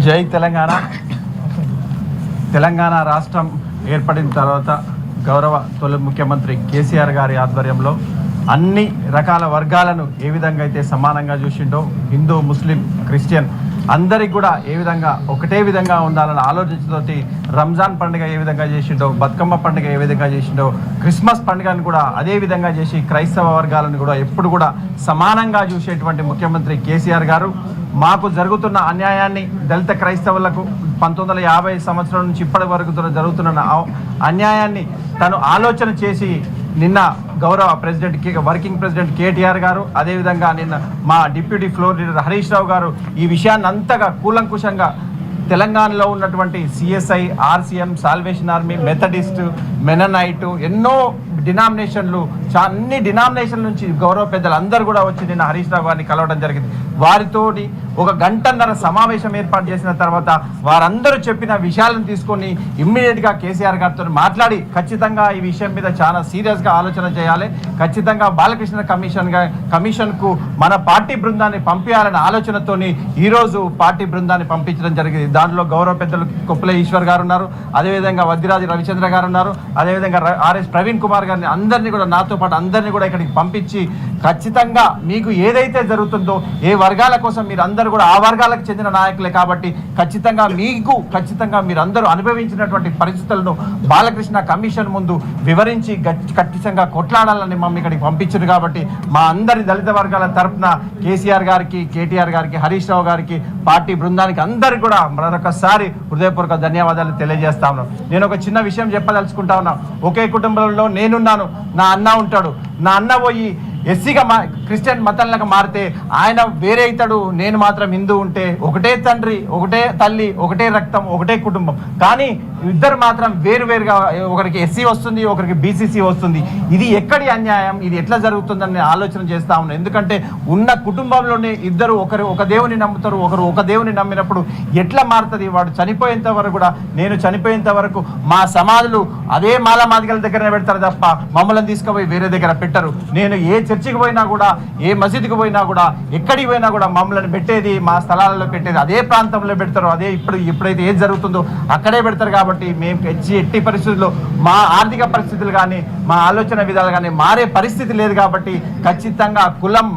జై తెలంగాణ. తెలంగాణ రాష్ట్రం ఏర్పడిన తర్వాత గౌరవ తొలి ముఖ్యమంత్రి కేసీఆర్ గారి ఆధ్వర్యంలో అన్ని రకాల వర్గాలను ఏ విధంగా అయితే సమానంగా చూసిండో, హిందూ, ముస్లిం, క్రిస్టియన్ అందరికి కూడా ఏ విధంగా ఒకటే విధంగా ఉండాలన్న ఆలోచనతోటి రంజాన్ పండుగ ఏ విధంగా చేసిండో, బతుకమ్మ పండుగ ఏ విధంగా చేసిండో, క్రిస్మస్ పండుగను కూడా అదే విధంగా చేసి క్రైస్తవ వర్గాలను కూడా ఎప్పుడు కూడా సమానంగా చూసేటువంటి ముఖ్యమంత్రి కేసీఆర్ గారు మాకు జరుగుతున్న అన్యాయాన్ని, దళిత క్రైస్తవులకు 1950 సంవత్సరం నుంచి ఇప్పటి వరకు జరుగుతున్న అన్యాయాన్ని తను ఆలోచన చేసి నిన్న గౌరవ వర్కింగ్ ప్రెసిడెంట్ కేటీఆర్ గారు, అదేవిధంగా నిన్న మా deputy floor leader Harish Rao గారు ఈ విషయాన్ని అంతగా కూలంకుషంగా తెలంగాణలో ఉన్నటువంటి CSI, RCM, salvation army, Methodist, Mennonite ఎన్నో డినామినేషన్లు, అన్ని డినామినేషన్ల నుంచి గౌరవ పెద్దలు అందరూ కూడా వచ్చి నిన్న హరీష్ రావు గారిని కలవడం జరిగింది. వారితోటి 1 గంటన్నర సమావేశం ఏర్పాటు చేసిన తర్వాత వారందరూ చెప్పిన విషయాలను తీసుకొని ఇమ్మీడియట్గా కేసీఆర్ గారితో మాట్లాడి ఖచ్చితంగా ఈ విషయం మీద చాలా సీరియస్గా ఆలోచన చేయాలి, ఖచ్చితంగా బాలకృష్ణ కమిషన్కు మన పార్టీ బృందాన్ని పంపించాలనే ఆలోచనతోని ఈరోజు పార్టీ బృందాన్ని పంపించడం జరిగింది. దాంట్లో గౌరవ పెద్దలు కొప్పుల ఈశ్వర్ గారు ఉన్నారు, అదేవిధంగా వద్దిరాజు రవిచంద్ర గారు ఉన్నారు, అదేవిధంగా ఆర్ఎస్ ప్రవీణ్ కుమార్ గారిని అందరినీ కూడా నాతో పాటు అందరినీ కూడా ఇక్కడికి పంపించి ఖచ్చితంగా మీకు ఏదైతే జరుగుతుందో, ఏ వర్గాల కోసం మీరు అందరూ కూడా ఆ వర్గాలకు చెందిన నాయకులే కాబట్టి ఖచ్చితంగా మీరందరూ అనుభవించినటువంటి పరిస్థితులను బాలకృష్ణ కమిషన్ ముందు వివరించి ఖచ్చితంగా కొట్లాడాలని మమ్మల్ని ఇక్కడికి పంపించారు. కాబట్టి మా అందరి దళిత వర్గాల తరఫున కేసీఆర్ గారికి, కేటీఆర్ గారికి, హరీష్ రావు గారికి, పార్టీ బృందానికి అందరికీ కూడా మరొకసారి హృదయపూర్వక ధన్యవాదాలు తెలియజేస్తా ఉన్నాను. నేను ఒక చిన్న విషయం చెప్పదలుచుకుంటా ఉన్నా. ఒకే కుటుంబంలో నేనున్నాను, నా అన్న ఉంటాడు. నా అన్న పోయి ఎస్సీగా క్రిస్టియన్ మతంలోకి మారితే ఆయన వేరే అవుతాడు, నేను మాత్రం హిందూ ఉంటే ఒకటే తండ్రి, ఒకటే తల్లి, ఒకటే రక్తం, ఒకటే కుటుంబం. కానీ ఇద్దరు మాత్రం వేరువేరుగా, ఒకరికి ఎస్సీ వస్తుంది, ఒకరికి బీసీసీ వస్తుంది. ఇది ఎక్కడి అన్యాయం, ఇది ఎట్లా జరుగుతుందని ఆలోచన చేస్తా ఉన్నాను. ఎందుకంటే ఉన్న కుటుంబంలోనే ఇద్దరు ఒక దేవుని నమ్ముతారు, ఒకరు ఒక దేవుని నమ్మినప్పుడు ఎట్లా మారుతుంది? వాడు చనిపోయేంత వరకు కూడా, నేను చనిపోయేంత వరకు మా సమాధులు అదే మాదిగల దగ్గర పెడతారు తప్ప మమ్మల్ని తీసుకుపోయి వేరే దగ్గర పెట్టరు. నేను ఏ చర్చికి పోయినా కూడా, ఏ మసీదుకి పోయినా కూడా, ఎక్కడికి పోయినా కూడా మమ్మల్ని పెట్టేది మా స్థలాలలో పెట్టేది అదే ప్రాంతంలో పెడతారు. అదే ఇప్పుడైతే ఏది జరుగుతుందో అక్కడే పెడతారు. కాబట్టి మేము ఎట్టి పరిస్థితుల్లో మా ఆర్థిక పరిస్థితులు కానీ, మా ఆలోచన విధాలు కానీ మారే పరిస్థితి లేదు. కాబట్టి ఖచ్చితంగా కులం,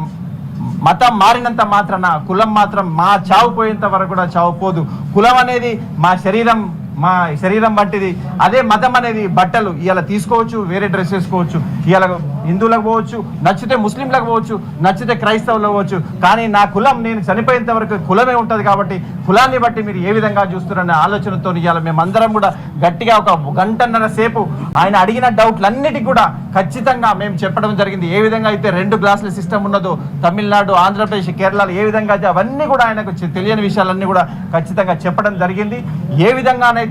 మతం మారినంత మాత్రాన కులం మాత్రం మా చావు పోయేంత వరకు కూడా చావు పోదు. కులం అనేది మా శరీరం వంటిది. అదే మతం అనేది బట్టలు. ఇవాళ తీసుకోవచ్చు, వేరే డ్రెస్ వేసుకోవచ్చు. ఇవాళ హిందువులకు పోవచ్చు, నచ్చితే ముస్లింలకు పోవచ్చు, నచ్చితే క్రైస్తవులకు పోవచ్చు. కానీ నా కులం, నేను చనిపోయేంత వరకు కులమే ఉంటుంది. కాబట్టి కులాన్ని బట్టి మీరు ఏ విధంగా చూస్తున్నారనే ఆలోచనతో ఇవాళ మేమందరం కూడా గట్టిగా 1 గంటన్నర సేపు ఆయన అడిగిన డౌట్లన్నిటికీ కూడా ఖచ్చితంగా మేము చెప్పడం జరిగింది. ఏ విధంగా అయితే 2 క్లాసుల సిస్టమ్ ఉన్నదో తమిళనాడు, ఆంధ్రప్రదేశ్, కేరళలో ఏ విధంగా అయితే అవన్నీ కూడా ఆయనకు తెలియని విషయాలన్నీ కూడా ఖచ్చితంగా చెప్పడం జరిగింది. ఏ విధంగానైతే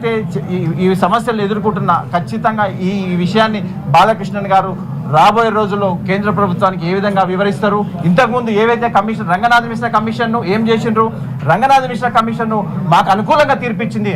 ఈ సమస్యలు ఎదుర్కొంటున్నా ఖచ్చితంగా ఈ విషయాన్ని బాలకృష్ణన్ గారు రాబోయే రోజుల్లో కేంద్ర ప్రభుత్వానికి ఏ విధంగా వివరిస్తారు? ఇంతకుముందు ఏవైతే కమిషన్, రంగనాథ్ మిశ్రా కమిషన్ను ఏం చేసిండ్రు? రంగనాథ్ మిశ్రా కమిషన్ను మాకు అనుకూలంగా తీర్పిచ్చింది.